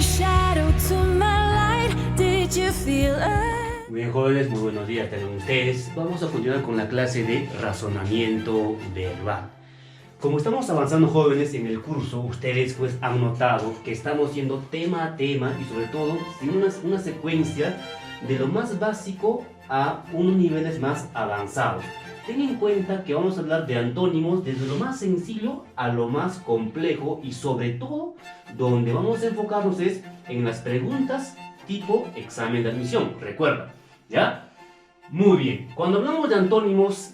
shadow to my light. Did you feel it? Muy bien, jóvenes, muy buenos días tengan ustedes. Vamos a continuar con la clase de razonamiento verbal. Como estamos avanzando, jóvenes, en el curso, ustedes pues han notado que estamos yendo tema a tema y sobre todo en una secuencia de lo más básico a unos niveles más avanzados. Ten en cuenta que vamos a hablar de antónimos desde lo más sencillo a lo más complejo y sobre todo donde vamos a enfocarnos es en las preguntas tipo examen de admisión. Recuerda, ¿ya? Muy bien. Cuando hablamos de antónimos,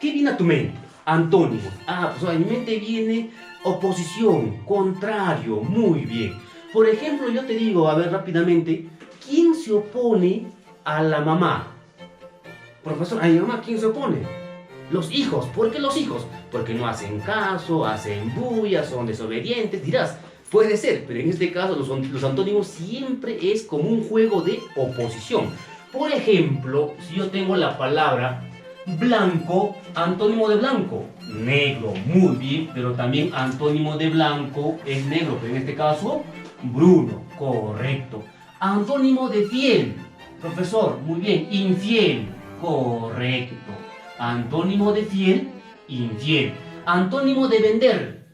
¿qué viene a tu mente? Antónimos. Pues a mi mente viene oposición, contrario. Muy bien. Por ejemplo, yo te digo, a ver rápidamente, ¿quién se opone a la mamá? Profesor, ¿a mi mamá quién se opone? Los hijos. ¿Por qué los hijos? Porque no hacen caso, hacen bulla, son desobedientes. Dirás, puede ser, pero en este caso los antónimos siempre es como un juego de oposición. Por ejemplo, si yo tengo la palabra blanco, antónimo de blanco, negro, muy bien, pero también antónimo de blanco es negro, pero en este caso, bruno, correcto. Antónimo de fiel, profesor, muy bien, infiel, correcto. Antónimo de fiel, infiel. Antónimo de vender.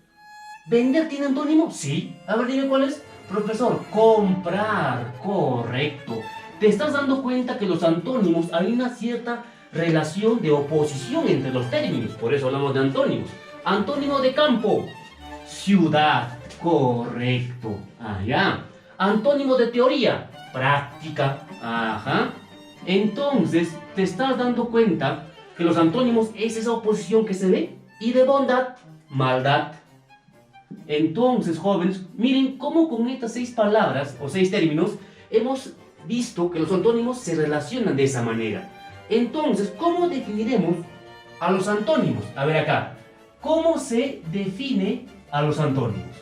¿Vender tiene antónimo? Sí. A ver, dime cuál es. Profesor, comprar, correcto. ¿Te estás dando cuenta que los antónimos hay una cierta relación de oposición entre los términos? Por eso hablamos de antónimos. Antónimo de campo, ciudad, correcto. Ya. Antónimo de teoría, práctica. Ajá. Entonces, ¿te estás dando cuenta que los antónimos es esa oposición que se ve? Y de bondad, maldad. Entonces, jóvenes, miren cómo con estas 6 palabras o 6 términos hemos visto que los antónimos se relacionan de esa manera. Entonces, ¿cómo definiremos a los antónimos? A ver acá, ¿cómo se define a los antónimos?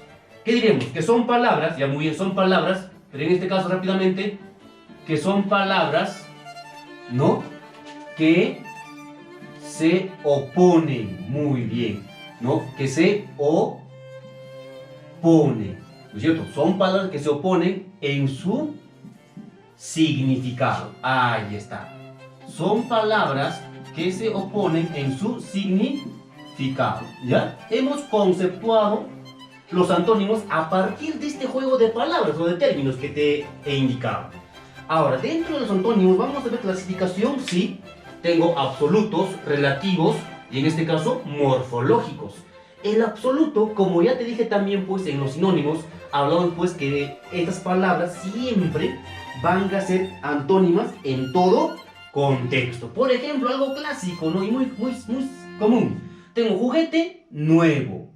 ¿Qué diremos? Que son palabras, ya muy bien, son palabras, pero en este caso rápidamente, que son palabras, ¿no? Que se oponen, muy bien, ¿no? Que se oponen, ¿no es cierto? Son palabras que se oponen en su significado. Ahí está. Son palabras que se oponen en su significado, ¿ya? Hemos conceptuado los antónimos a partir de este juego de palabras o de términos que te he indicado. Ahora, dentro de los antónimos vamos a ver clasificación, sí. Tengo absolutos, relativos y en este caso morfológicos. El absoluto, como ya te dije también pues en los sinónimos, hablamos pues que estas palabras siempre van a ser antónimas en todo contexto. Por ejemplo, algo clásico, ¿no? Y muy común. Tengo juguete nuevo,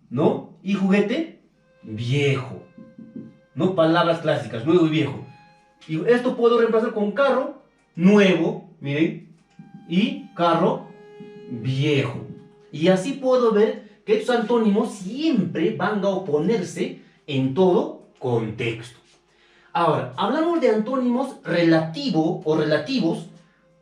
¿no? Y juguete viejo, ¿no? Palabras clásicas, nuevo y viejo. Y esto puedo reemplazar con carro nuevo, miren, y carro viejo. Y así puedo ver que estos antónimos siempre van a oponerse en todo contexto. Ahora, hablamos de antónimos relativo o relativos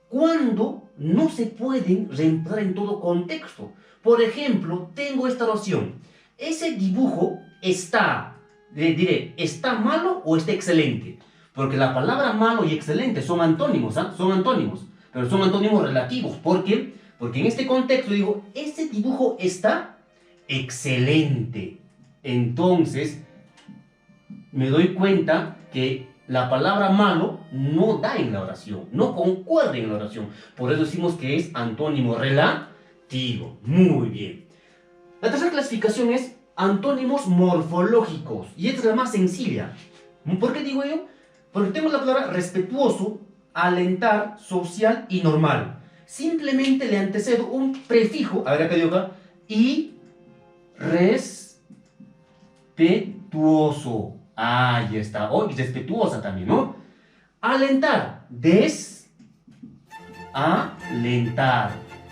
cuando no se pueden reemplazar en todo contexto. Por ejemplo, tengo esta oración. Ese dibujo está, diré, ¿está malo o está excelente? Porque la palabra malo y excelente son antónimos, son antónimos, pero son antónimos relativos. ¿Por qué? Porque en este contexto digo, ese dibujo está excelente. Entonces, me doy cuenta que la palabra malo no da en la oración, no concuerda en la oración. Por eso decimos que es antónimo relativo. Muy bien. La tercera clasificación es antónimos morfológicos. Y esta es la más sencilla. ¿Por qué digo yo? Porque tengo la palabra respetuoso, alentar, social y normal. Simplemente le antecedo un prefijo, a ver acá digo acá, y respetuoso. Ahí está. Y respetuosa también, ¿no? Alentar, desalentar.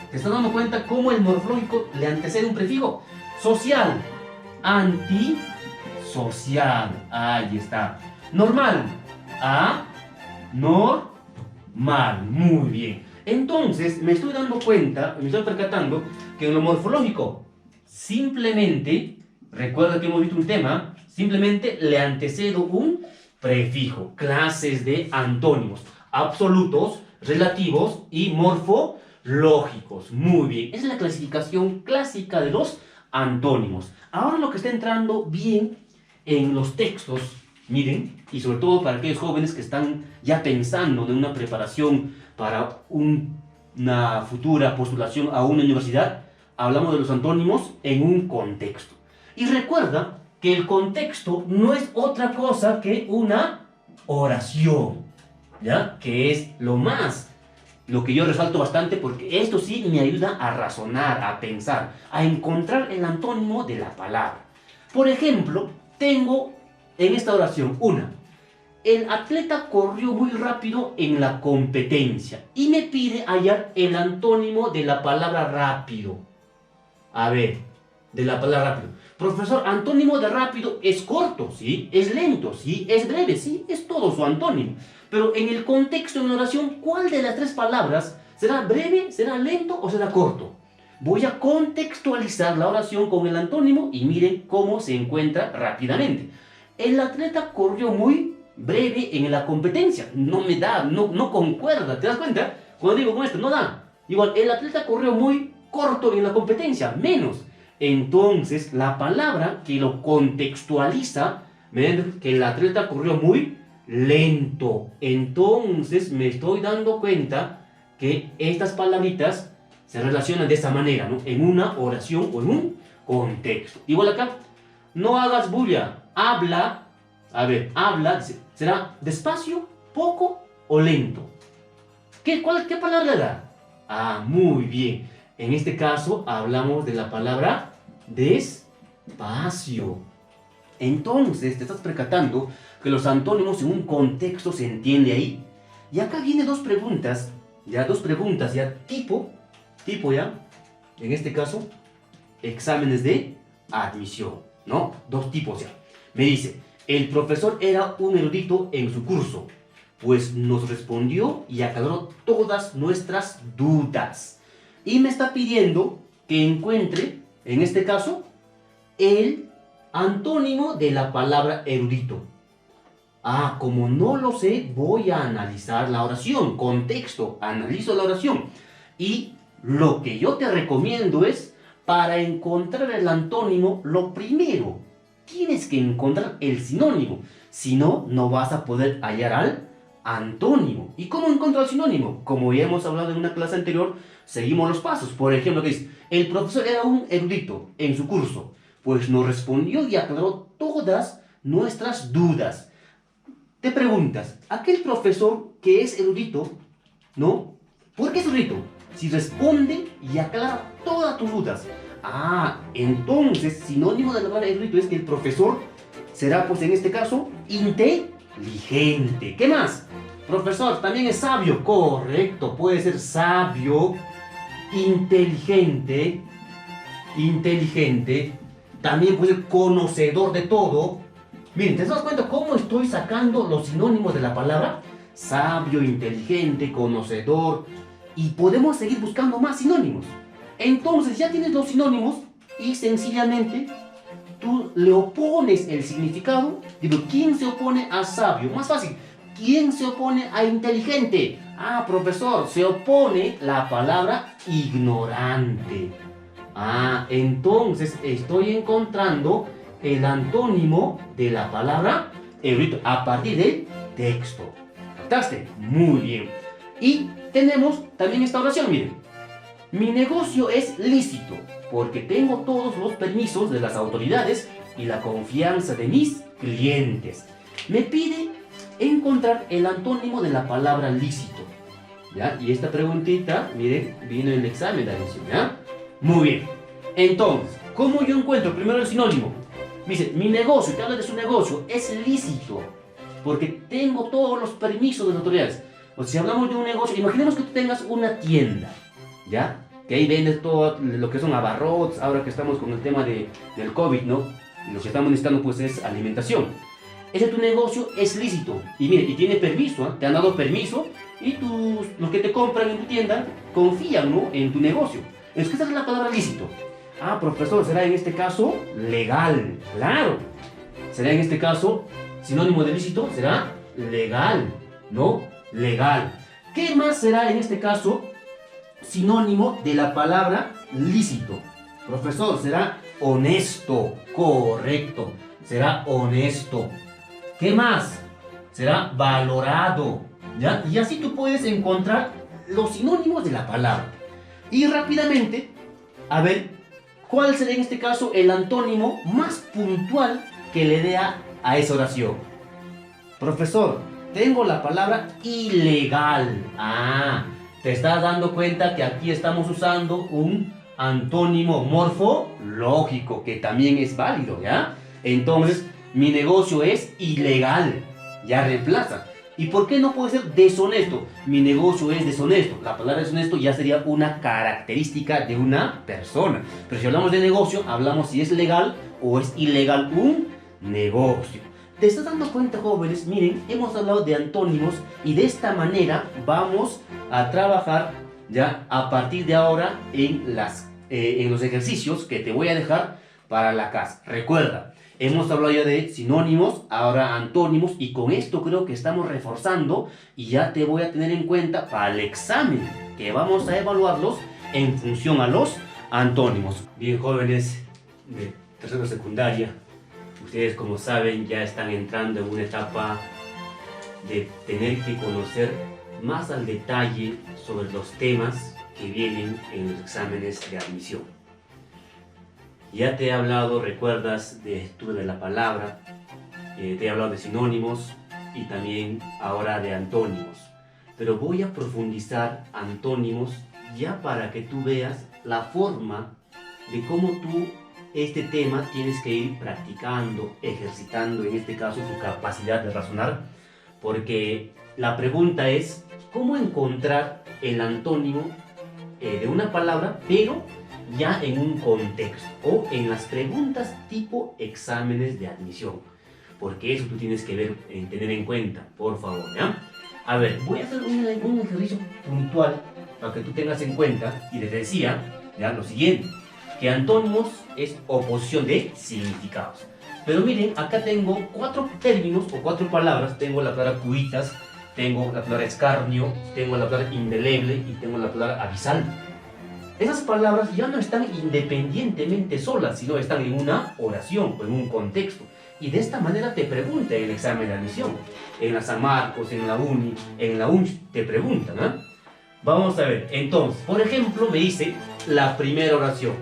¿Te estás dando cuenta cómo el morfológico le antecede un prefijo? Social, antisocial. Ahí está. Normal, normal. Muy bien. Entonces, me estoy dando cuenta, me estoy percatando que en lo morfológico, simplemente, recuerda que hemos visto un tema, simplemente le antecedo un prefijo. Clases de antónimos, absolutos, relativos y morfológicos. Muy bien, esa es la clasificación clásica de los antónimos. Ahora lo que está entrando bien en los textos, miren, y sobre todo para aquellos jóvenes que están ya pensando en una preparación para una futura postulación a una universidad, hablamos de los antónimos en un contexto. Y recuerda que el contexto no es otra cosa que una oración, ¿ya? Que es lo que yo resalto bastante, porque esto sí me ayuda a razonar, a pensar, a encontrar el antónimo de la palabra. Por ejemplo, tengo en esta oración el atleta corrió muy rápido en la competencia y me pide hallar el antónimo de la palabra rápido. A ver, de la palabra rápido. Profesor, antónimo de rápido es corto, ¿sí? Es lento, ¿sí? Es breve, ¿sí? Es todo su antónimo. Pero en el contexto de una oración, ¿cuál de las tres palabras será breve, será lento o será corto? Voy a contextualizar la oración con el antónimo y miren cómo se encuentra rápidamente. El atleta corrió muy breve en la competencia. No me da, no concuerda, ¿te das cuenta? Cuando digo con esto, no da. Igual, el atleta corrió muy corto en la competencia, menos. Entonces, la palabra que lo contextualiza, ven que el atleta corrió muy lento. Entonces, me estoy dando cuenta que estas palabritas se relacionan de esa manera, ¿no? En una oración o en un contexto. Igual acá, no hagas bulla, habla. A ver, habla, ¿será despacio, poco o lento? ¿Qué palabra le da? Ah, muy bien. En este caso hablamos de la palabra despacio. Entonces te estás percatando que los antónimos en un contexto se entiende ahí. Y acá vienen dos preguntas, ya tipo ya, en este caso, exámenes de admisión, ¿no? Dos tipos ya. Me dice, el profesor era un erudito en su curso, pues nos respondió y aclaró todas nuestras dudas. Y me está pidiendo que encuentre, en este caso, el antónimo de la palabra erudito. Ah, como no lo sé, voy a analizar la oración. Contexto, analizo la oración. Y lo que yo te recomiendo es, para encontrar el antónimo, lo primero, tienes que encontrar el sinónimo. Si no, no vas a poder hallar al antónimo. ¿Y cómo encontrar el sinónimo? Como ya hemos hablado en una clase anterior, seguimos los pasos. Por ejemplo, que dice, el profesor era un erudito en su curso, pues nos respondió y aclaró todas nuestras dudas. Te preguntas, aquel profesor que es erudito, ¿no? ¿Por qué es erudito? Si responde y aclara todas tus dudas. Ah, entonces, sinónimo de la palabra erudito es que el profesor será, pues en este caso, inteligente. ¿Qué más? Profesor, también es sabio. Correcto, puede ser sabio, inteligente, también puede ser conocedor de todo. Miren, ¿te das cuenta cómo estoy sacando los sinónimos de la palabra? Sabio, inteligente, conocedor. Y podemos seguir buscando más sinónimos. Entonces ya tienes los sinónimos y sencillamente tú le opones el significado. Digo, ¿quién se opone a sabio? Más fácil. ¿Quién se opone a inteligente? Ah, profesor, se opone la palabra ignorante. Ah, entonces estoy encontrando el antónimo de la palabra erudito a partir del texto. ¿Captaste? Muy bien. Y tenemos también esta oración, miren. Mi negocio es lícito porque tengo todos los permisos de las autoridades y la confianza de mis clientes. Me pide encontrar el antónimo de la palabra lícito. ¿Ya? Y esta preguntita, miren, vino en el examen de admisión, ¿ya? Muy bien. Entonces, ¿cómo yo encuentro primero el sinónimo? Me dice, mi negocio, te habla de su negocio, es lícito porque tengo todos los permisos de las autoridades. O sea, si hablamos de un negocio, imaginemos que tú tengas una tienda, ¿ya? Que ahí vendes todo lo que son abarrotes, ahora que estamos con el tema del COVID, ¿no? Lo que estamos necesitando pues es alimentación. Ese tu negocio es lícito y mire, y tiene permiso, ¿eh? Te han dado permiso y los que te compran en tu tienda confían, ¿no? En tu negocio. Es que esa es la palabra lícito. Ah, profesor, será en este caso legal, claro. será en este caso, sinónimo de lícito será legal, ¿no? Legal. ¿Qué más será en este caso sinónimo de la palabra lícito? Profesor, será honesto, correcto, será honesto. ¿Qué más? Será valorado, ¿ya? Y así tú puedes encontrar los sinónimos de la palabra. Y rápidamente, a ver, ¿cuál será en este caso el antónimo más puntual que le dé a esa oración? Profesor, tengo la palabra ilegal. Ah, te estás dando cuenta que aquí estamos usando un antónimo morfológico que también es válido, ¿ya? Entonces, mi negocio es ilegal. Ya reemplaza. ¿Y por qué no puede ser deshonesto? Mi negocio es deshonesto. La palabra deshonesto ya sería una característica de una persona. Pero si hablamos de negocio, hablamos si es legal o es ilegal un negocio. ¿Te estás dando cuenta, jóvenes? Miren, hemos hablado de antónimos y de esta manera vamos a trabajar ya a partir de ahora en los ejercicios que te voy a dejar para la casa. Recuerda, hemos hablado ya de sinónimos, ahora antónimos, y con esto creo que estamos reforzando y ya te voy a tener en cuenta para el examen, que vamos a evaluarlos en función a los antónimos. Bien, jóvenes de tercera secundaria, ustedes, como saben, ya están entrando en una etapa de tener que conocer más al detalle sobre los temas que vienen en los exámenes de admisión. Ya te he hablado, recuerdas, de estudio de la palabra, te he hablado de sinónimos y también ahora de antónimos. Pero voy a profundizar antónimos ya para que tú veas la forma de cómo tú este tema tienes que ir practicando, ejercitando en este caso tu capacidad de razonar, porque la pregunta es cómo encontrar el antónimo de una palabra, pero ya en un contexto o en las preguntas tipo exámenes de admisión, porque eso tú tienes que ver, tener en cuenta, por favor, ¿ya? A ver, voy a hacer un ejercicio puntual para que tú tengas en cuenta, y les decía ya lo siguiente, que antónimos es oposición de significados. Pero miren, acá tengo 4 términos o 4 palabras. Tengo la palabra cuitas, tengo la palabra escarnio, tengo la palabra indeleble y tengo la palabra abisal. Esas palabras ya no están independientemente solas, sino están en una oración o en un contexto. Y de esta manera te preguntan en el examen de admisión. En la San Marcos, en la Uni, en la UNCH te preguntan, ¿eh? Vamos a ver, entonces, por ejemplo, me dice la primera oración.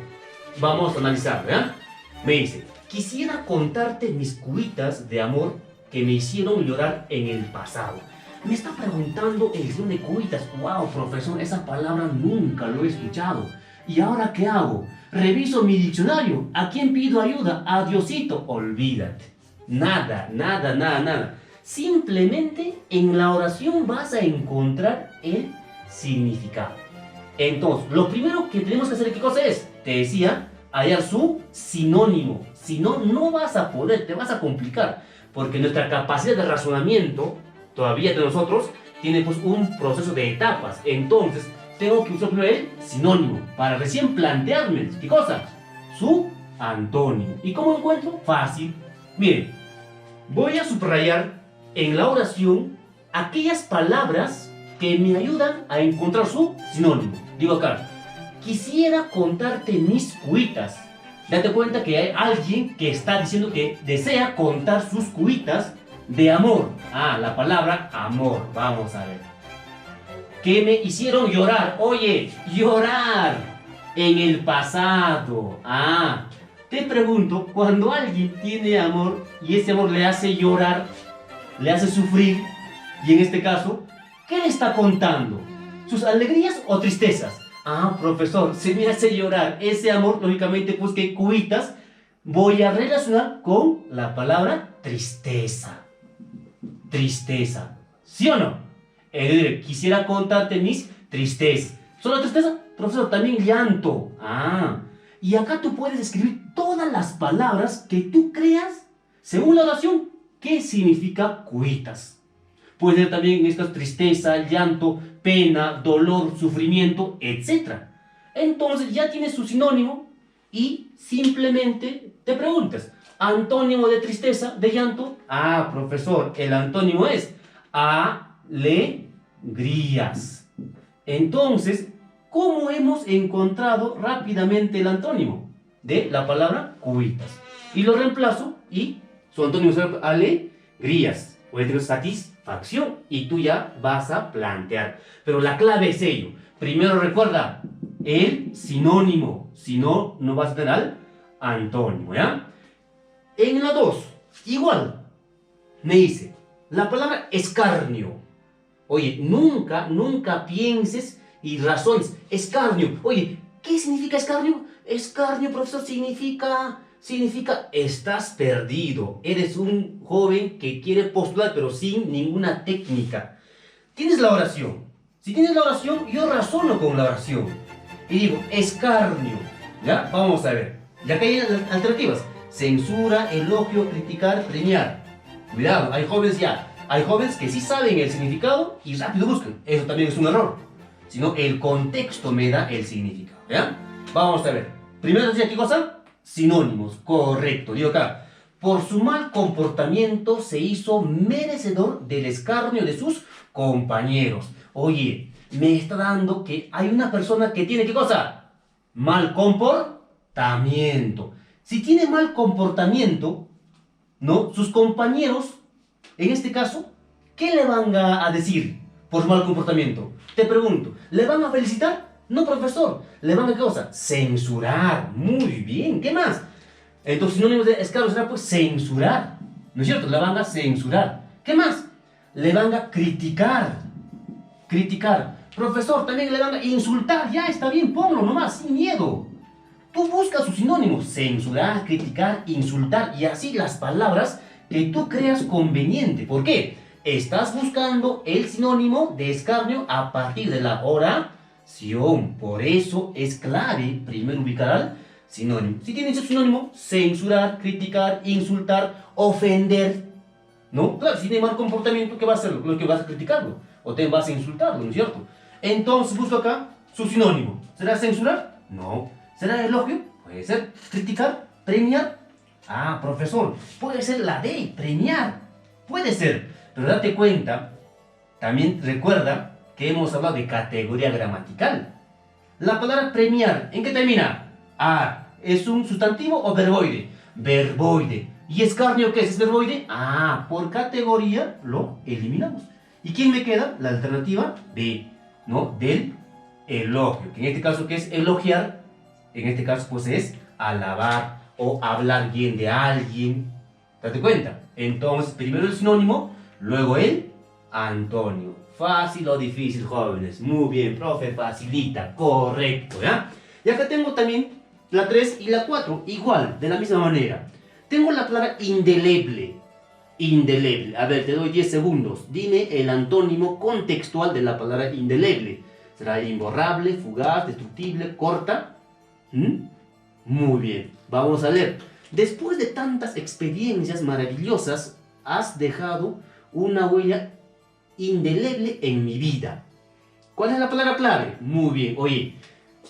Vamos a analizar, ¿verdad? Me dice: quisiera contarte mis cuitas de amor que me hicieron llorar en el pasado. Me está preguntando el guión de cuitas. Wow, profesor, esa palabra nunca lo he escuchado. ¿Y ahora qué hago? Reviso mi diccionario. ¿A quién pido ayuda? A Diosito. Olvídate. Nada, nada, nada, nada. Simplemente en la oración vas a encontrar el significado. Entonces, lo primero que tenemos que hacer, ¿qué cosa es? Te decía, hallar su sinónimo. Si no, no vas a poder, te vas a complicar. Porque nuestra capacidad de razonamiento, todavía de nosotros, tiene pues un proceso de etapas. Entonces, tengo que usar primero el sinónimo para recién plantearme, ¿qué cosa? Su antónimo. ¿Y cómo encuentro? Fácil. Miren, voy a subrayar en la oración aquellas palabras que me ayudan a encontrar su sinónimo. Digo acá, quisiera contarte mis cuitas. Date cuenta que hay alguien que está diciendo que desea contar sus cuitas de amor. Ah, la palabra amor. Vamos a ver. Que me hicieron llorar. Oye, llorar en el pasado. Ah, te pregunto, cuando alguien tiene amor y ese amor le hace llorar, le hace sufrir, y en este caso, ¿qué le está contando? ¿Sus alegrías o tristezas? Ah, profesor, se me hace llorar. Ese amor, lógicamente, pues que cuitas, voy a relacionar con la palabra tristeza. Tristeza. ¿Sí o no? Es decir, quisiera contarte mis tristezas. ¿Solo tristeza? Profesor, también llanto. Ah, y acá tú puedes escribir todas las palabras que tú creas, según la oración, ¿qué significa cuitas? Puede ser también estas tristeza, llanto, pena, dolor, sufrimiento, etc. Entonces ya tienes su sinónimo y simplemente te preguntas, Antónimo de tristeza, de llanto. Ah, profesor, el antónimo es alegrías. Entonces, ¿cómo hemos encontrado rápidamente el antónimo de la palabra cuitas? Y lo reemplazo y su antónimo es alegrías o es satisfacción. Y tú ya vas a plantear. Pero la clave es ello. Primero recuerda el sinónimo. Si no, no vas a tener al antónimo, ¿ya? En la 2, igual, me dice la palabra escarnio. Oye, nunca pienses y razones. Escarnio. Oye, ¿qué significa escarnio? Escarnio, profesor, significa estás perdido. Eres un joven que quiere postular, pero sin ninguna técnica. Tienes la oración. Si tienes la oración, yo razono con la oración. Y digo, escarnio. ¿Ya? Vamos a ver. Ya que hay alternativas. Censura, elogio, criticar, premiar. Cuidado, hay jóvenes que sí saben el significado y rápido buscan. Eso también es un error. Sino el contexto me da el significado. ¿Ya? Vamos a ver. Primero decía, ¿qué cosa? Sinónimos. Correcto. Digo acá. Por su mal comportamiento se hizo merecedor del escarnio de sus compañeros. Oye, me está dando que hay una persona que tiene, ¿qué cosa? Mal comportamiento. Si tiene mal comportamiento, ¿no? Sus compañeros, en este caso, ¿qué le van a decir por mal comportamiento? Te pregunto, ¿le van a felicitar? No, profesor. ¿Le van a qué cosa? Censurar. Muy bien. ¿Qué más? Entonces, sinónimo de escarnio será pues censurar. ¿No es cierto? Le van a censurar. ¿Qué más? Le van a criticar. Criticar. Profesor, también le van a insultar. Ya está bien, ponlo nomás, sin miedo. Tú buscas sus sinónimos. Censurar, criticar, insultar. Y así las palabras que tú creas conveniente. ¿Por qué? Estás buscando el sinónimo de escarnio a partir de la oración. Por eso es clave primero ubicar al sinónimo. Si tienes el sinónimo, censurar, criticar, insultar, ofender. ¿No? Claro, si tiene mal comportamiento, ¿qué va a hacer? Lo que vas a criticarlo. O te vas a insultarlo, ¿no es cierto? Entonces busco acá su sinónimo. ¿Será censurar? No. ¿Será elogio? Puede ser. ¿Criticar? ¿Premiar? Ah, profesor, puede ser la D, premiar. Puede ser. Pero date cuenta, también recuerda que hemos hablado de categoría gramatical. La palabra premiar, ¿en qué termina? Ah, ¿es un sustantivo o verboide? Verboide. ¿Y escarnio qué es? ¿Es verboide? Ah, por categoría lo eliminamos. ¿Y quién me queda? La alternativa B, ¿no? Del elogio. Que en este caso, ¿qué es elogiar? En este caso, pues es alabar o hablar bien de alguien. ¿Date cuenta? Entonces, primero el sinónimo, luego el antónimo. ¿Fácil o difícil, jóvenes? Muy bien, profe, facilita. Correcto, ¿ya? Y acá tengo también la 3 y la 4, igual, de la misma manera. Tengo la palabra indeleble. Indeleble. A ver, te doy 10 segundos. Dime el antónimo contextual de la palabra indeleble. ¿Será imborrable, fugaz, destructible, corta? Muy bien. Vamos a leer. Después de tantas experiencias maravillosas, has dejado una huella indeleble en mi vida. ¿Cuál es la palabra clave? Muy bien. Oye,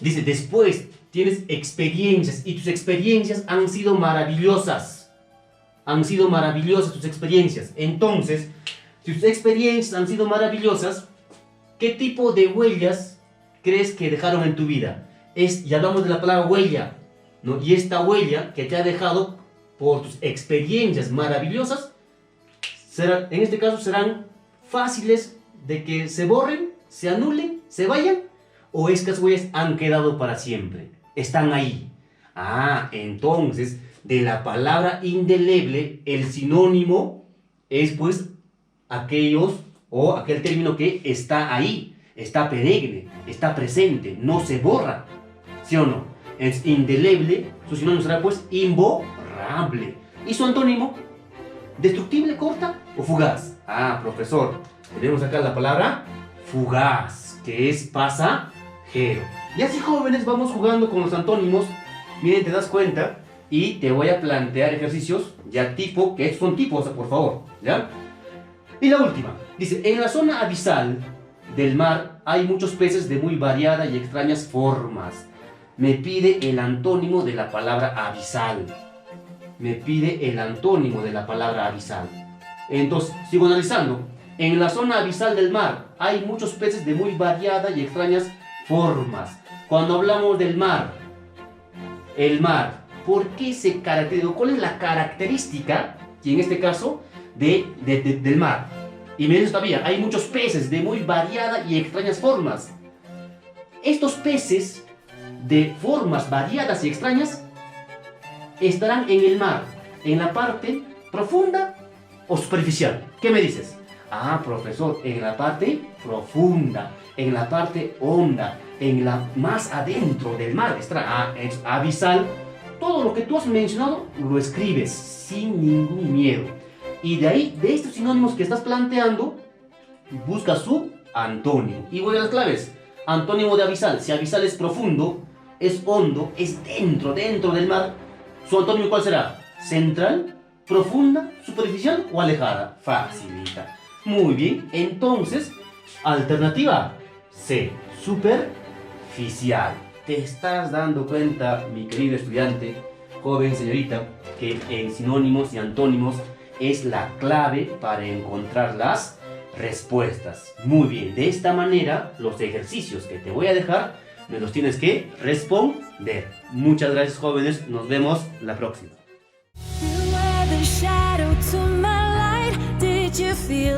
dice, después tienes experiencias y tus experiencias han sido maravillosas. Han sido maravillosas tus experiencias. Entonces, si tus experiencias han sido maravillosas, ¿qué tipo de huellas crees que dejaron en tu vida? Ya hablamos de la palabra huella, ¿no? Y esta huella que te ha dejado por tus experiencias maravillosas, en este caso serán fáciles de que se borren, se anulen, se vayan, o estas huellas han quedado para siempre, están ahí. Ah, entonces, de la palabra indeleble, el sinónimo es pues aquel término que está ahí, está perenne, está presente, no se borra. ¿Sí o no? Es indeleble, su sinónimo será pues imborrable. ¿Y su antónimo? ¿Destructible, corta o fugaz? Ah, profesor, tenemos acá la palabra fugaz, que es pasajero. Y así, jóvenes, vamos jugando con los antónimos. Miren, te das cuenta y te voy a plantear ejercicios ya tipo, que estos son tipos, por favor, ¿ya? Y la última, dice, en la zona abisal del mar hay muchos peces de muy variada y extrañas formas. Me pide el antónimo de la palabra abisal. me pide el antónimo de la palabra abisal. Entonces, sigo analizando. En la zona abisal del mar hay muchos peces de muy variadas y extrañas formas. Cuando hablamos del mar, el mar, ¿por qué se caracteriza? ¿Cuál es la característica, y en este caso, del mar? Y me dice todavía, hay muchos peces de muy variadas y extrañas formas. Estos peces de formas variadas y extrañas estarán en el mar, en la parte profunda o superficial. ¿Qué me dices? Ah, profesor, en la parte profunda, en la parte honda, en la más adentro del mar, estará es abisal. Todo lo que tú has mencionado lo escribes sin ningún miedo. Y de ahí, de estos sinónimos que estás planteando, busca su antónimo. Y voy a las claves. Antónimo de abisal. Si abisal es profundo, es hondo, es dentro del mar. ¿Su antónimo cuál será? ¿Central, profunda, superficial o alejada? Facilita. Muy bien. Entonces, alternativa C, superficial. ¿Te estás dando cuenta, mi querido estudiante, joven señorita, que en sinónimos y antónimos es la clave para encontrar las respuestas? Muy bien, de esta manera los ejercicios que te voy a dejar me los tienes que responder. Muchas gracias, jóvenes, nos vemos la próxima. You were the shadow to my light. Did you feel